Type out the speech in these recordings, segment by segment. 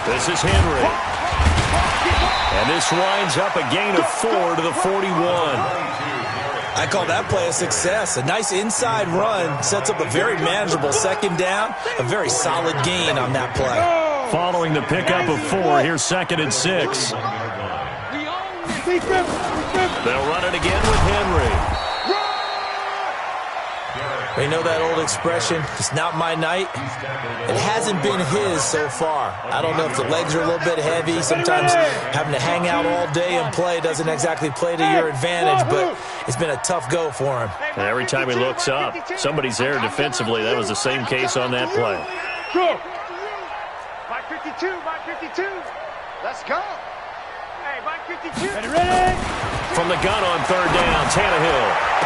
This is Henry. And this winds up a gain of 4 to the 41. I call that play a success. A nice inside run sets up a very manageable second down. A very solid gain on that play. Following the pickup of 4, here's 2nd and 6. They'll run it again with Henry. You know that old expression, it's not my night? It hasn't been his so far. I don't know if the legs are a little bit heavy. Sometimes having to hang out all day and play doesn't exactly play to your advantage, but it's been a tough go for him. And every time he looks up, somebody's there defensively. That was the same case on that play. Mike 52, Mike 52. Let's go. Hey, Mike 52. Ready? From the gun on 3rd down, Tannehill.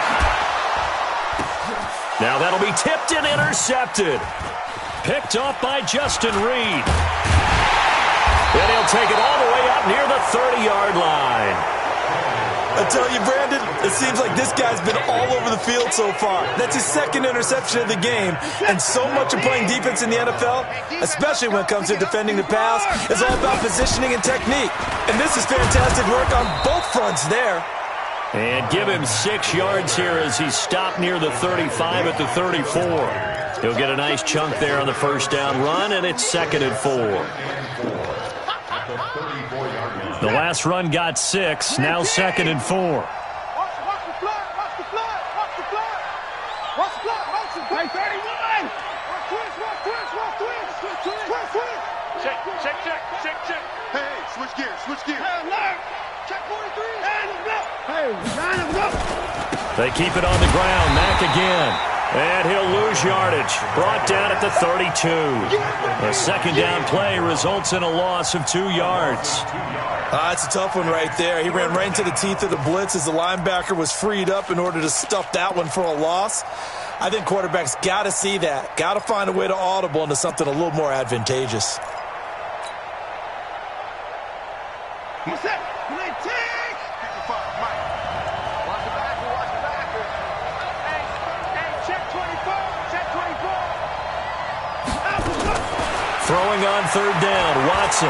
Now that'll be tipped and intercepted. Picked off by Justin Reed. Then he'll take it all the way up near the 30-yard line. I tell you, Brandon, it seems like this guy's been all over the field so far. That's his 2nd interception of the game. And so much of playing defense in the NFL, especially when it comes to defending the pass, is all about positioning and technique. And this is fantastic work on both fronts there. And give him 6 yards here as he's stopped near the 35 at the 34. He'll get a nice chunk there on the 1st down run, and it's 2nd and 4. The last run got 6, now 2nd and 4. Watch the flood, watch the flood, watch the flood. Watch the flood, watch the flood. 31. Watch twist. Check. Hey, switch gears. Hey, check 43. Hey, line him up. They keep it on the ground. Mack again. And he'll lose yardage. Brought down at the 32. A 2nd down play results in a loss of 2 yards. That's a tough one right there. He ran right into the teeth of the blitz as the linebacker was freed up in order to stuff that one for a loss. I think quarterbacks got to see that. Got to find a way to audible into something a little more advantageous. What's that? Take. Watch the backer. Hey, check 24. Throwing on 3rd down, Watson.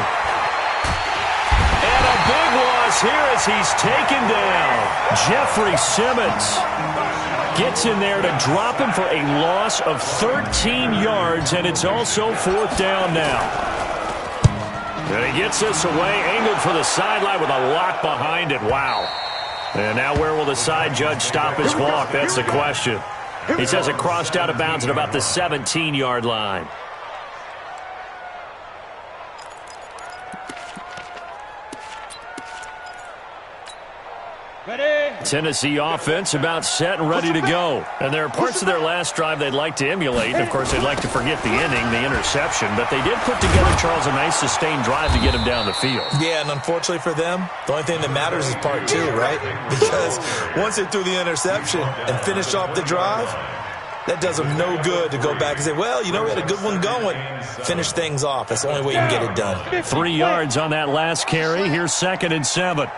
And a big loss here as he's taken down. Jeffrey Simmons gets in there to drop him for a loss of 13 yards, and it's also 4th down now. And he gets this away, angled for the sideline with a lock behind it. Wow. And now where will the side judge stop his walk? That's the question. He says it crossed out of bounds at about the 17-yard line. Tennessee offense about set and ready to go. And there are parts of their last drive they'd like to emulate. And, of course, they'd like to forget the inning, the interception. But they did put together, Charles, a nice sustained drive to get him down the field. Yeah, and unfortunately for them, the only thing that matters is part 2, right? Because once they threw the interception and finished off the drive, that does them no good to go back and say, well, you know, we had a good one going. Finish things off. That's the only way you can get it done. 3 yards on that last carry. Here's 2nd and 7.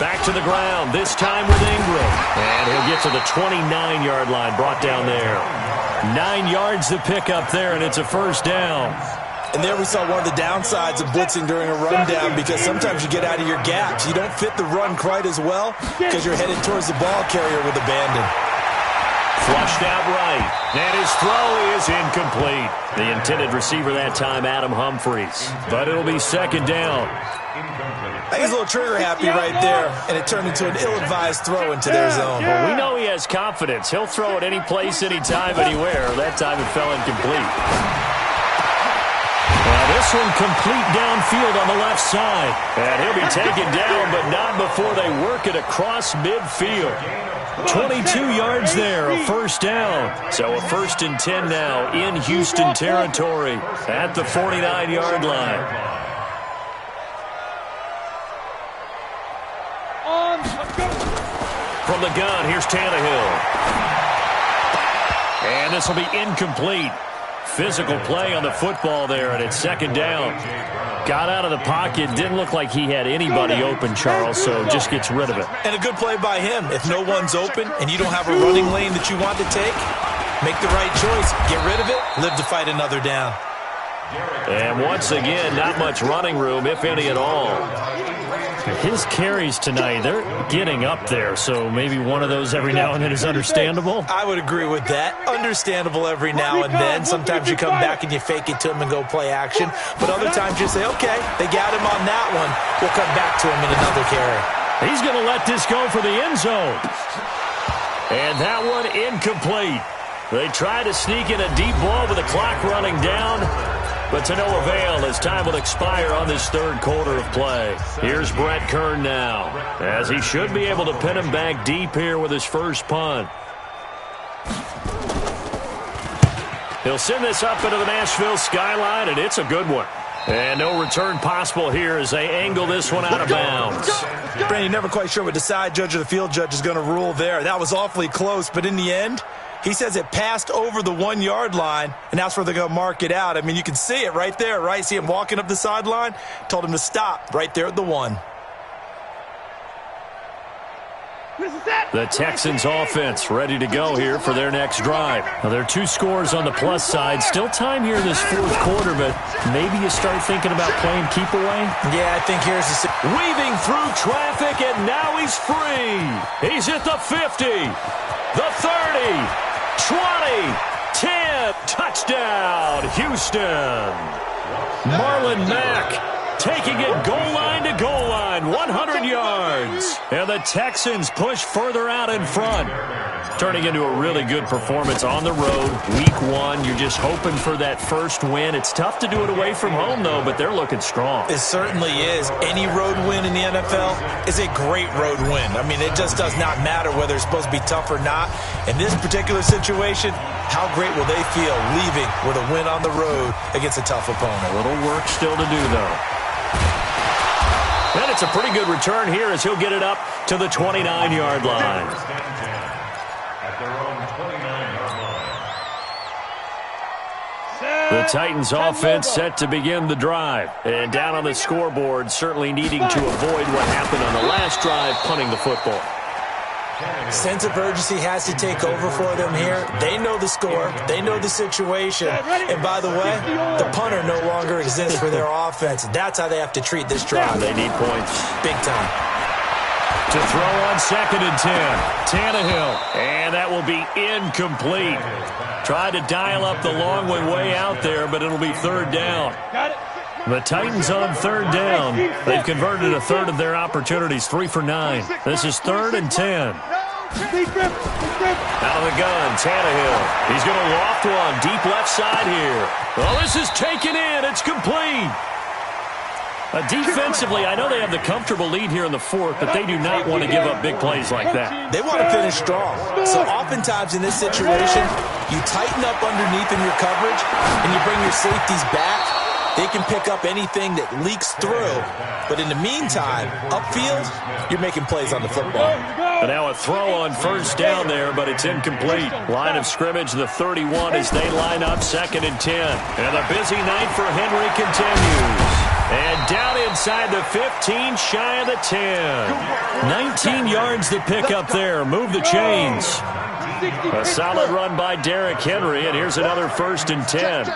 Back to the ground, this time with Ingram. And he'll get to the 29-yard line, brought down there. 9 yards to pick up there, and it's a 1st down. And there we saw one of the downsides of blitzing during a rundown, because sometimes you get out of your gaps. You don't fit the run quite as well because you're headed towards the ball carrier with abandon. Flushed out right, and his throw is incomplete. The intended receiver that time, Adam Humphries. But it'll be 2nd down. I think he's a little trigger happy right there, and it turned into an ill-advised throw into their zone. Well, we know he has confidence. He'll throw it any place, anytime, anywhere. That time it fell incomplete. Now this one complete downfield on the left side. And he'll be taken down, but not before they work it across midfield. 22 yards there, a 1st down. So a 1st and 10 now in Houston territory at the 49-yard line. From the gun, here's Tannehill. And this will be incomplete. Physical play on the football there, and it's 2nd down. Got out of the pocket, didn't look like he had anybody open, Charles, so just gets rid of it. And a good play by him. If no one's open and you don't have a running lane that you want to take, Make the right choice. Get rid of it. Live to fight another down. And once again, not much running room, if any at all. His carries tonight, they're getting up there, so maybe one of those every now and then is understandable. I would agree with that. Understandable every now and then. Sometimes you come back and you fake it to him and go play action. But other times you say, okay, they got him on that one. We'll come back to him in another carry. He's going to let this go for the end zone. And that one incomplete. They try to sneak in a deep ball with the clock running down, but to no avail as time will expire on this third quarter of play. Here's Brett Kern now, as he should be able to pin him back deep here with his first punt. He'll send this up into the Nashville skyline, and it's a good one. And no return possible here as they angle this one out of bounds. Brandon, you're never quite sure what the side judge or the field judge is going to rule there. That was awfully close, but in the end, he says it passed over the 1 yard line, and that's where they're going to mark it out. I mean, you can see it right there, right? See him walking up the sideline? Told him to stop right there at the 1. The Texans offense ready to go here for their next drive. Now, there are 2 scores on the plus side. Still time here in this fourth quarter, but maybe you start thinking about playing keep away? Yeah, I think here's the... Weaving through traffic, and now he's free. He's at the 50, the 30, 20, 10. Touchdown, Houston. Marlon Mack taking it goal line to goal line, 100 yards. And the Texans push further out in front. Turning into a really good performance on the road. Week 1, you're just hoping for that first win. It's tough to do it away from home, though, but they're looking strong. It certainly is. Any road win in the NFL is a great road win. I mean, it just does not matter whether it's supposed to be tough or not. In this particular situation, how great will they feel leaving with a win on the road against a tough opponent? A little work still to do, though. And it's a pretty good return here as he'll get it up to the 29-yard line. The Titans offense set to begin the drive. And down on the scoreboard, certainly needing to avoid what happened on the last drive, punting the football. Sense of urgency has to take over for them here. They know the score. They know the situation. And by the way, the punter no longer exists for their offense. That's how they have to treat this drive. They need points. Big time. To throw on 2nd and 10. Tannehill. And that will be incomplete. Tried to dial up the long one way out there, but it'll be 3rd down. The Titans on 3rd down. They've converted a third of their opportunities, 3 for 9. This is 3rd and 10. Out of the gun, Tannehill. He's going to loft one deep left side here. Well, this is taken in. It's complete. Defensively, I know they have the comfortable lead here in the 4th, but they do not want to give up big plays like that. They want to finish strong. So oftentimes in this situation, you tighten up underneath in your coverage, and you bring your safeties back. They can pick up anything that leaks through. But in the meantime, upfield, you're making plays on the football. And now a throw on 1st down there, but it's incomplete. Line of scrimmage, the 31 as they line up 2nd and 10. And the busy night for Henry continues. And down inside the 15, shy of the 10. 19 yards to pick up there. Move the chains. A solid run by Derrick Henry, and here's another 1st and 10.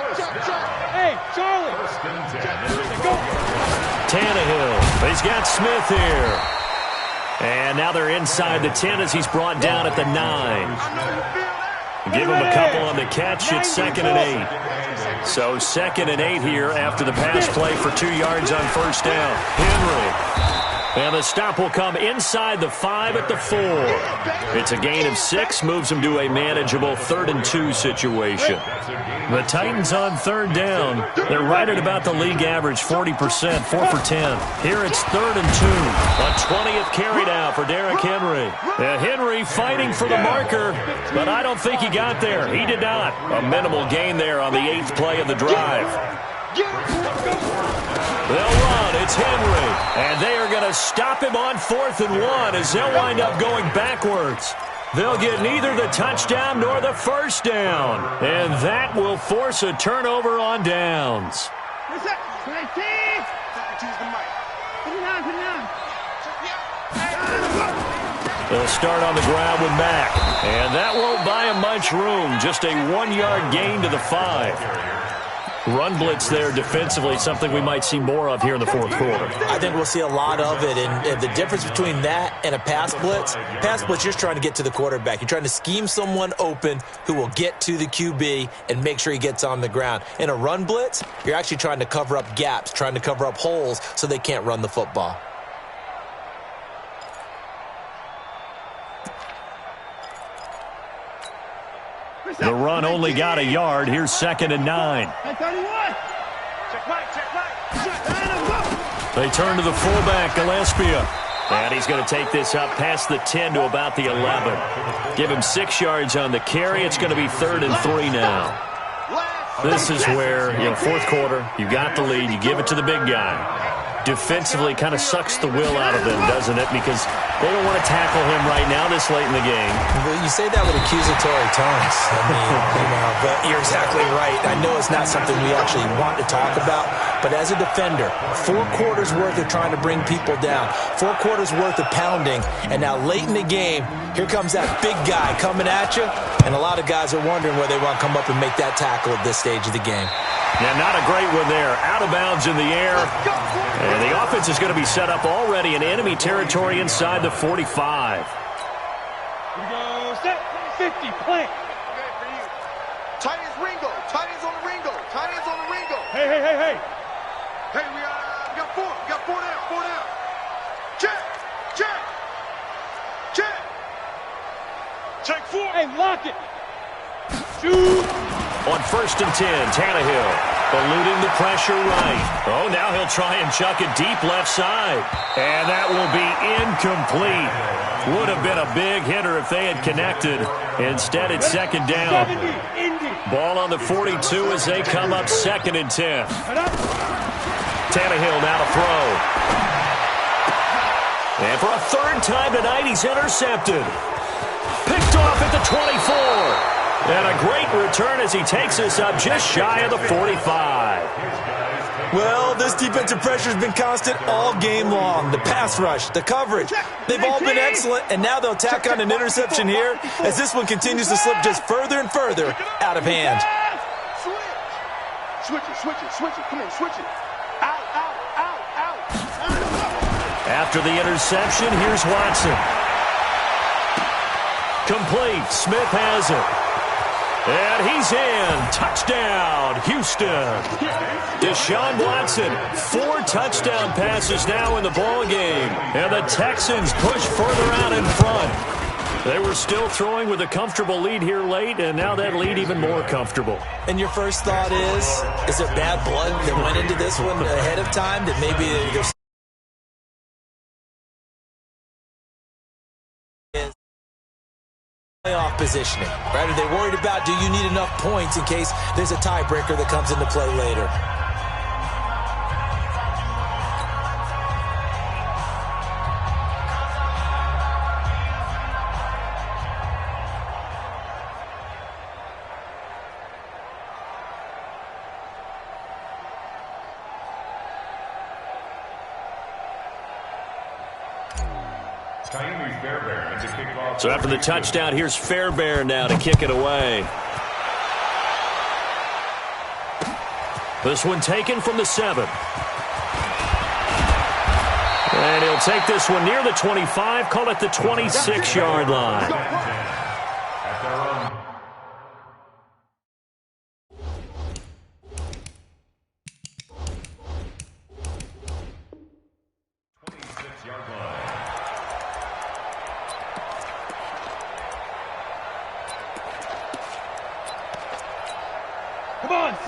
Hey, Charlie. Tannehill. He's got Smith here. And now they're inside the 10 as he's brought down at the 9. Give him a couple on the catch. It's 2nd and 8. So 2nd and 8 here after the pass play for 2 yards on 1st down. Henry. And the stop will come inside the 5 at the 4. It's a gain of 6, moves them to a manageable 3rd and 2 situation. The Titans on 3rd down. They're right at about the league average, 40%, 4 for 10. Here it's 3rd and 2. A 20th carry now for Derrick Henry. Henry fighting for the marker, but I don't think he got there. He did not. A minimal gain there on the 8th play of the drive. They'll run. It's Henry. And they are going to stop him on 4th and 1 as they'll wind up going backwards. They'll get neither the touchdown nor the 1st down. And that will force a turnover on downs. They'll start on the ground with Mack. And that won't buy him much room. Just a 1-yard gain to the 5. Run blitz there defensively, something we might see more of here in the fourth quarter. I think we'll see a lot of it, and the difference between that and a pass blitz, you're just trying to get to the quarterback. You're trying to scheme someone open who will get to the QB and make sure he gets on the ground. In a run blitz, you're actually trying to cover up gaps, trying to cover up holes so they can't run the football. The run only got a yard. Here's 2nd and 9. They turn to the fullback, Gillespie. And he's going to take this up past the 10 to about the 11. Give him 6 yards on the carry. It's going to be 3rd and 3 now. This is where, fourth quarter, you got the lead. You give it to the big guy. Defensively kind of sucks the will out of them, doesn't it? Because they don't want to tackle him right now this late in the game. Well, you say that with accusatory tones. I mean, but you're exactly right. I know it's not something we actually want to talk about, but as a defender, 4 quarters worth of trying to bring people down, 4 quarters worth of pounding, and now late in the game, here comes that big guy coming at you, and a lot of guys are wondering whether they want to come up and make that tackle at this stage of the game. Yeah, not a great one there. Out of bounds in the air. And the offense is going to be set up already in enemy territory inside the 45. Here we go. Set. 50. Play. Okay, for you. Tight ends Ringo. Tight ends on the Ringo. Tight ends on the Ringo. Hey. Hey, we got 4. We got 4 down. 4 down. Check. Check 4. Hey, lock it. Shoot. On 1st and 10, Tannehill eluding the pressure right. Oh, now he'll try and chuck it deep left side. And that will be incomplete. Would have been a big hitter if they had connected. Instead, it's 2nd down. Ball on the 42 as they come up 2nd and 10. Tannehill now to throw. And for a 3rd time tonight, he's intercepted. Picked off at the 24. And a great return as he takes us up just shy of the 45. Well, this defensive pressure has been constant all game long. The pass rush, the coverage, they've all been excellent, and now they'll tack on an interception here as this one continues to slip just further and further out of hand. Switch it. Come on, switch it. Out. After the interception, here's Watson. Complete. Smith has it. And he's in. Touchdown, Houston. Deshaun Watson, 4 touchdown passes now in the ball game. And the Texans push further out in front. They were still throwing with a comfortable lead here late, and now that lead even more comfortable. And your first thought is there bad blood that went into this one ahead of time that maybe there's playoff positioning, right? Are they worried about, do you need enough points in case there's a tiebreaker that comes into play later? So after the touchdown, here's Fairbairn now to kick it away. This one taken from the 7. And he'll take this one near the 25, call it the 26-yard line.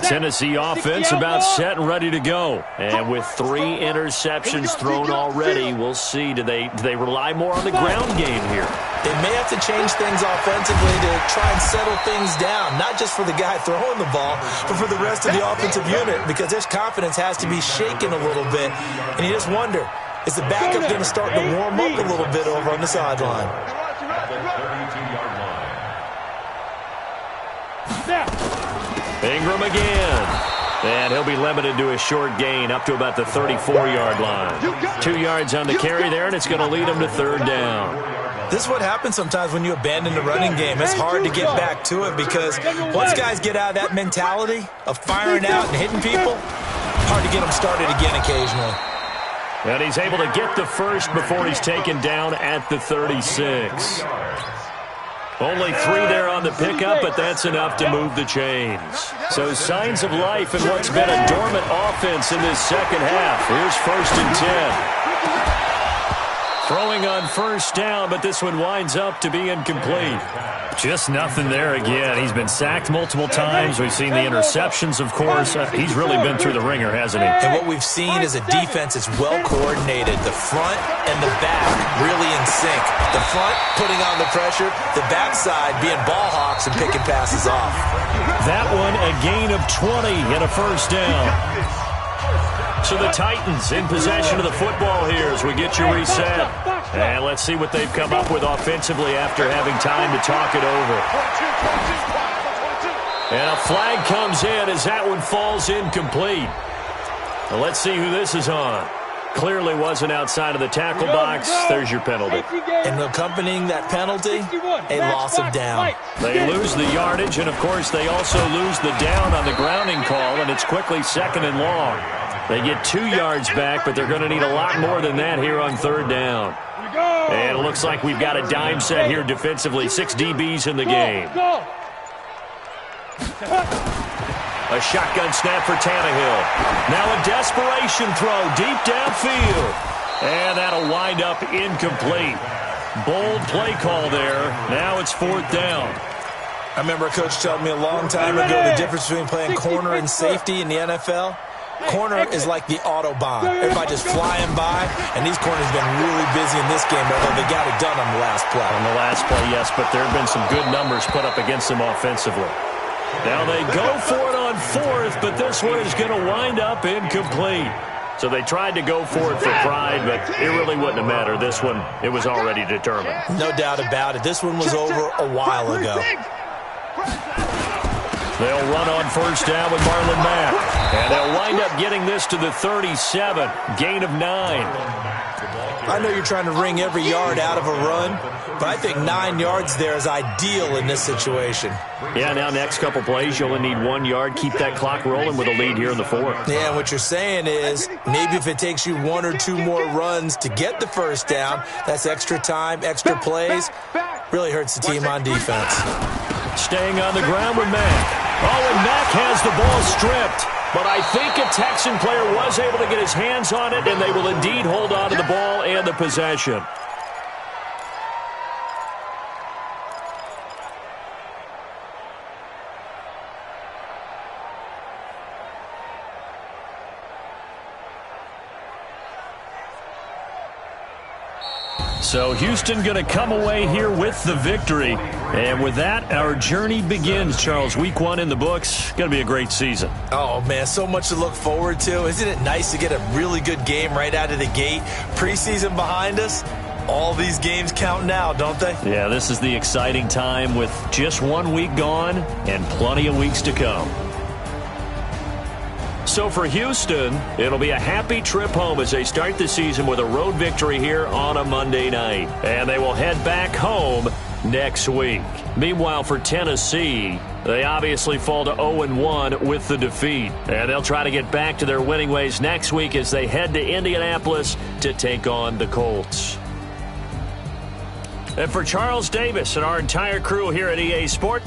Tennessee offense about set and ready to go. And with 3 interceptions thrown already, we'll see. Do they rely more on the ground game here? They may have to change things offensively to try and settle things down, not just for the guy throwing the ball, but for the rest of the offensive unit, because their confidence has to be shaken a little bit. And you just wonder, is the backup going to start to warm up a little bit over on the sideline? Ingram again. And he'll be limited to a short gain up to about the 34-yard line. 2 yards on the carry there, and it's going to lead him to 3rd down. This is what happens sometimes when you abandon the running game. It's hard to get back to it because once guys get out of that mentality of firing out and hitting people, hard to get them started again occasionally. And he's able to get the first before he's taken down at the 36. Only 3 there on the pickup, but that's enough to move the chains. So signs of life in what's been a dormant offense in this second half. Here's 1st and 10. Throwing on first down, but this one winds up to be incomplete. Just nothing there again. He's been sacked multiple times. We've seen the interceptions, of course. He's really been through the ringer, hasn't he? And what we've seen is a defense that's well coordinated. The front and the back really in sync. The front putting on the pressure, the backside being ball hawks and picking passes off. That one a gain of 20 and a first down. So the Titans in possession of the football here as we get you reset. And let's see what they've come up with offensively after having time to talk it over. And a flag comes in as that one falls incomplete. Well, let's see who this is on. Clearly wasn't outside of the tackle box. There's your penalty. And accompanying that penalty, a loss of down. They lose the yardage, and, of course, they also lose the down on the grounding call, and it's quickly 2nd and long. They get 2 yards back, but they're going to need a lot more than that here on 3rd down. And it looks like we've got a dime set here defensively. 6 DBs in the game. A shotgun snap for Tannehill. Now a desperation throw deep downfield. And that'll wind up incomplete. Bold play call there. Now it's 4th down. I remember a coach telling me a long time ago the difference between playing corner and safety in the NFL. Corner is like the Autobahn. Everybody just flying by, and these corners have been really busy in this game, although they got it done on the last play. On the last play, yes, but there have been some good numbers put up against them offensively. Now they go for it on 4th, but this one is going to wind up incomplete. So they tried to go for it for pride, but it really wouldn't have mattered. This one, it was already determined. No doubt about it. This one was over a while ago. They'll run on first down with Marlon Mack. And they'll wind up getting this to the 37. Gain of 9. I know you're trying to wring every yard out of a run, but I think 9 yards there is ideal in this situation. Yeah, now next couple plays, you only need 1 yard. Keep that clock rolling with a lead here in the 4th. Yeah, and what you're saying is maybe if it takes you 1 or 2 more runs to get the first down, that's extra time, extra plays. Really hurts the team on defense. Staying on the ground with Mack. Oh, and Mack has the ball stripped. But I think a Texan player was able to get his hands on it, and they will indeed hold on to the ball and the possession. So Houston going to come away here with the victory. And with that, our journey begins, Charles. Week 1 in the books. Going to be a great season. Oh, man, so much to look forward to. Isn't it nice to get a really good game right out of the gate? Preseason behind us. All these games count now, don't they? Yeah, this is the exciting time with just 1 week gone and plenty of weeks to come. So for Houston, it'll be a happy trip home as they start the season with a road victory here on a Monday night. And they will head back home next week. Meanwhile, for Tennessee, they obviously fall to 0-1 with the defeat. And they'll try to get back to their winning ways next week as they head to Indianapolis to take on the Colts. And for Charles Davis and our entire crew here at EA Sport,